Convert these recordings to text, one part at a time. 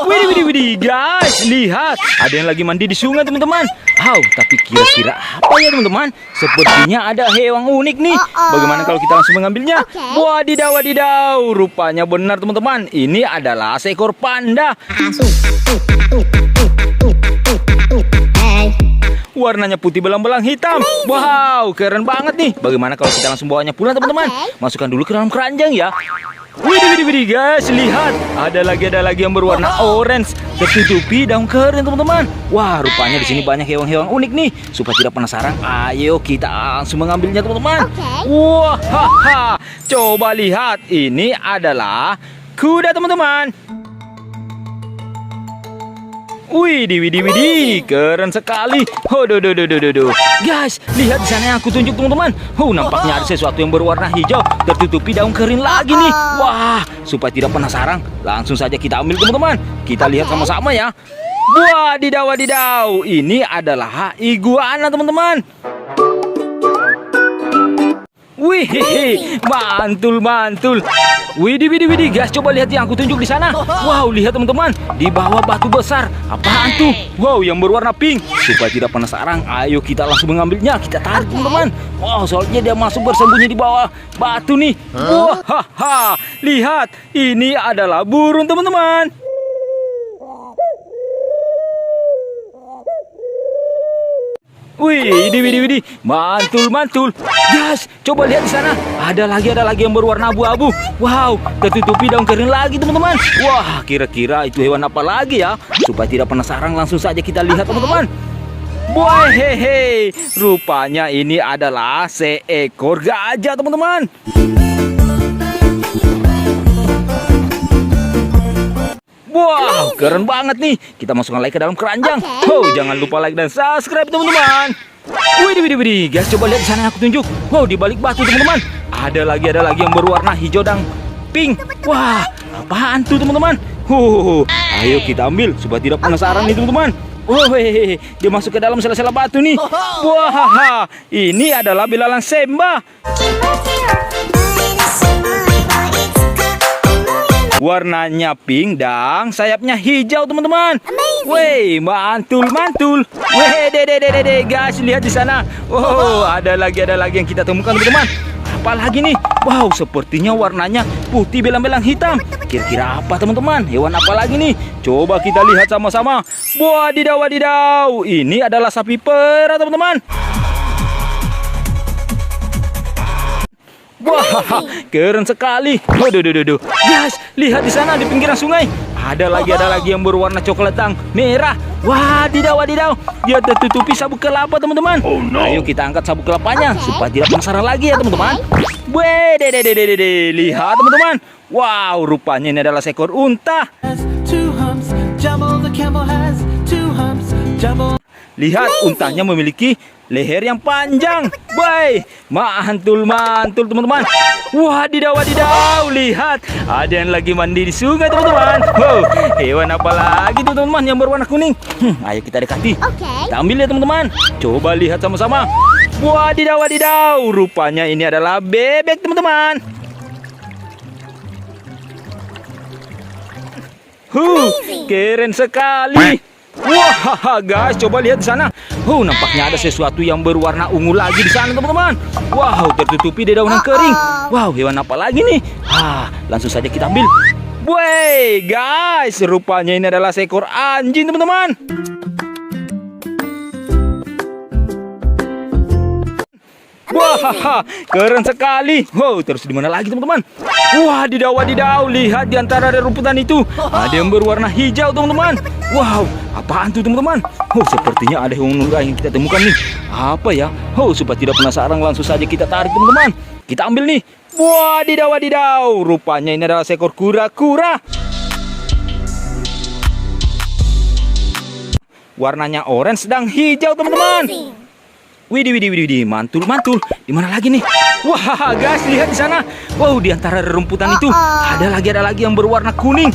Widih, widih, widih, guys, lihat, ada yang lagi mandi di sungai, teman-teman. Tapi kira-kira apa ya, teman-teman? Sepertinya ada hewan unik nih. Bagaimana kalau kita langsung mengambilnya? Wadidaw, wadidaw, rupanya benar, teman-teman. Ini adalah seekor panda. Warnanya putih belang-belang hitam. Wow, keren banget nih. Bagaimana kalau kita langsung bawanya pulang, teman-teman? Masukkan dulu ke dalam keranjang ya. Widih, widih, widih, guys, lihat, ada lagi yang berwarna orange, tertutupi daun kering, teman-teman. Wah, rupanya di sini banyak hewan-hewan unik nih. Supaya tidak penasaran, ayo kita langsung mengambilnya, teman-teman. Wah, haha, coba lihat, ini adalah kuda, teman-teman. Widih, widih, widih, keren sekali. Guys, lihat di sana yang aku tunjuk, teman-teman. Nampaknya ada sesuatu yang berwarna hijau tertutupi daun kering lagi nih. Wah, supaya tidak penasaran, langsung saja kita ambil, teman-teman. Kita lihat sama-sama ya. Wadidaw, wadidaw, ini adalah iguana, teman-teman. Wih, mantul, mantul. Widih, widih, widih, guys, coba lihat yang aku tunjuk di sana. Wow, lihat, teman-teman, di bawah batu besar. Apaan tuh? Wow, yang berwarna pink. Supaya tidak penasaran, ayo kita langsung mengambilnya. Kita tarik, teman-teman. Wow, soalnya dia masuk bersembunyi di bawah batu nih. Wah, haha, lihat, ini adalah burung, teman-teman. Wih, widih, mantul, mantul. Guys, coba lihat di sana. Ada lagi yang berwarna abu-abu. Wow, tertutupi daun kering lagi, teman-teman. Wah, kira-kira itu hewan apa lagi ya? Supaya tidak penasaran, langsung saja kita lihat, teman-teman. Wah, hehe, rupanya ini adalah seekor gajah, teman-teman. Wow, keren banget nih. Kita masukkan like ke dalam keranjang. Jangan lupa like dan subscribe, teman-teman. Widih, widih, widih, guys, coba lihat di sana yang aku tunjuk. Wow, di balik batu, teman-teman, ada lagi yang berwarna hijau dan pink. Wah, apaan tuh, teman-teman? Ayo kita ambil supaya tidak penasaran nih, teman-teman. Dia masuk ke dalam sela-sela batu nih. Wah, ini adalah belalang Simba. Warnanya pink dan sayapnya hijau, teman-teman. Wih, mantul, mantul. Wih, dede, guys, lihat di sana. Ada lagi yang kita temukan, teman-teman. Apa lagi nih? Wow, sepertinya warnanya putih belang-belang hitam. Kira-kira apa, teman-teman? Hewan apa lagi nih? Coba kita lihat sama-sama. Wadidaw, wadidaw, ini adalah sapi perah, teman-teman. Wah, keren sekali. Guys, lihat di sana di pinggiran sungai. Ada lagi yang berwarna coklat dan merah. Wadidaw, wadidaw, dia tertutupi sabuk kelapa, teman-teman. Ayo kita angkat sabuk kelapanya supaya tidak penasaran lagi ya, teman-teman. Weh, lihat, teman-teman. Wow, rupanya ini adalah seekor unta. Lihat, untanya memiliki leher yang panjang. Woi, mantul, mantul, teman-teman. Wadidaw, wadidaw, lihat, ada yang lagi mandi di sungai, teman-teman. Wow, hewan apa lagi tuh, teman-teman, yang berwarna kuning? Ayo kita dekati. Kita ambil ya, teman-teman. Coba lihat sama-sama. Wadidaw, wadidaw, rupanya ini adalah bebek, teman-teman. Keren sekali. Wah, guys, coba lihat di sana. Nampaknya ada sesuatu yang berwarna ungu lagi di sana, teman-teman. Wow, tertutupi di daunan kering. Wow, hewan apa lagi nih? Langsung saja kita ambil. Woi, guys, rupanya ini adalah seekor anjing, teman-teman. Wah, keren sekali. Terus di mana lagi, teman-teman? Wadidaw, wadidaw, lihat di antara rumputan itu ada yang berwarna hijau, teman-teman. Wow, apaan tuh, teman-teman? Sepertinya ada hewan yang kita temukan nih. Apa ya? Supaya tidak penasaran, langsung saja kita tarik, teman-teman. Kita ambil nih. Wadidaw, wadidaw, rupanya ini adalah seekor kura-kura. Warnanya orange dan hijau, teman-teman. Widih, widih, widih, mantul, mantul. Di mana lagi nih? Wah, guys, lihat di sana. Wow, di antara rumputan itu ada lagi yang berwarna kuning.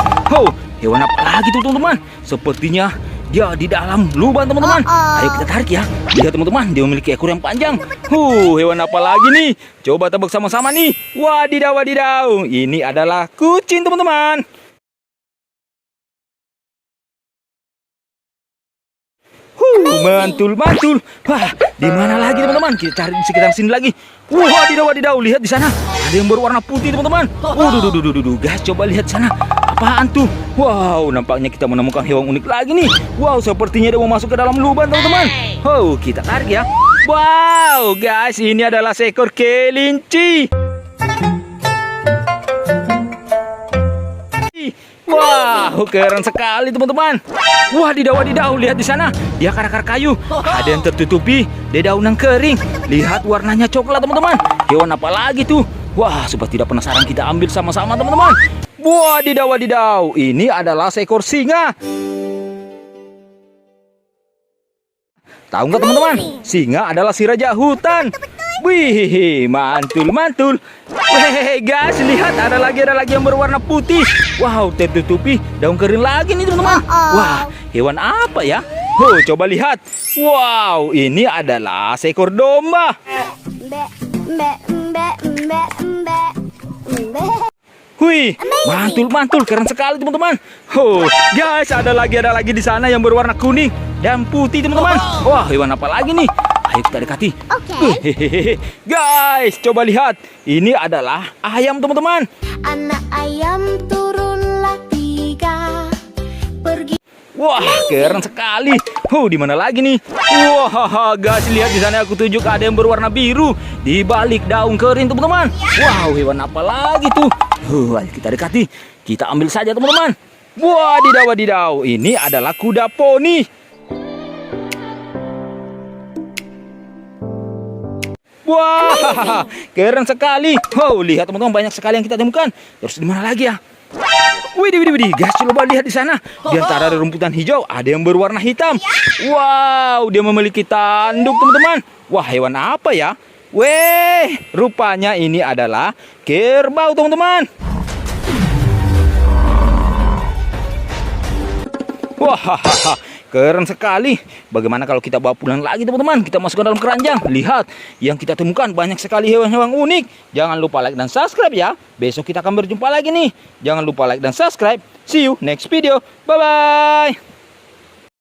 Hewan apa lagi tuh, teman-teman? Sepertinya dia di dalam lubang, teman-teman. Ayo kita tarik ya. Lihat, teman-teman, dia memiliki ekor yang panjang. Hewan apa lagi nih? Coba tebak sama-sama nih. Wadidaw, wadidaw, ini adalah kucing, teman-teman. mantul, mantul. Wah, di mana lagi teman-teman? Kita cari di sekitar sini lagi. Wadidaw, wadidaw, lihat di sana. Ada yang berwarna putih teman-teman. Duh, guys, coba lihat sana. Apaan tuh? Wow, nampaknya kita menemukan hewan unik lagi nih. Wow, sepertinya dia mau masuk ke dalam lubang teman-teman. Oh, kita tarik ya. Wow, guys, ini adalah seekor kelinci. Wow, keren sekali teman-teman. Wadidaw, wadidaw, lihat di sana. Dia akar-akar kayu. Ada yang tertutupi dedaunan kering. Lihat warnanya coklat teman-teman. Hewan apa lagi tuh? Wah, supaya tidak penasaran kita ambil sama-sama teman-teman. Wadidaw, wadidaw. Ini adalah seekor singa. Tahu nggak teman-teman? Singa adalah si raja hutan. Wih, mantul, mantul. Hehehe guys, lihat ada lagi yang berwarna putih. Wow, tertutupi daun kering lagi nih teman-teman. Wah, hewan apa ya? Coba lihat. Wow, ini adalah seekor domba. Wih, mantul, mantul, keren sekali teman-teman. Guys, ada lagi di sana yang berwarna kuning dan putih teman-teman. Wah, hewan apa lagi nih? Ayo kita dekati. Guys, coba lihat. Ini adalah ayam teman-teman. Anak ayam turunlah 3 pergi. Wah, keren sekali. Di mana lagi nih? Wah, guys, lihat di sana aku tunjuk ada yang berwarna biru di balik daun kering teman-teman. Wow, hewan apa lagi tuh? Ayo kita dekati. Kita ambil saja teman-teman. Wadidaw, wadidaw. Ini adalah kuda poni. Wah, keren sekali. Lihat teman-teman, banyak sekali yang kita temukan. Terus di mana lagi ya? Widih, guys, coba lihat di sana. Di antara rumputan hijau ada yang berwarna hitam. Wow, dia memiliki tanduk teman-teman. Wah, hewan apa ya? Rupanya ini adalah kerbau teman-teman. Wah, keren sekali. Bagaimana kalau kita bawa pulang lagi teman-teman? Kita masukkan dalam keranjang. Lihat, yang kita temukan banyak sekali hewan-hewan unik. Jangan lupa like dan subscribe ya. Besok kita akan berjumpa lagi nih. Jangan lupa like dan subscribe. See you next video. Bye-bye.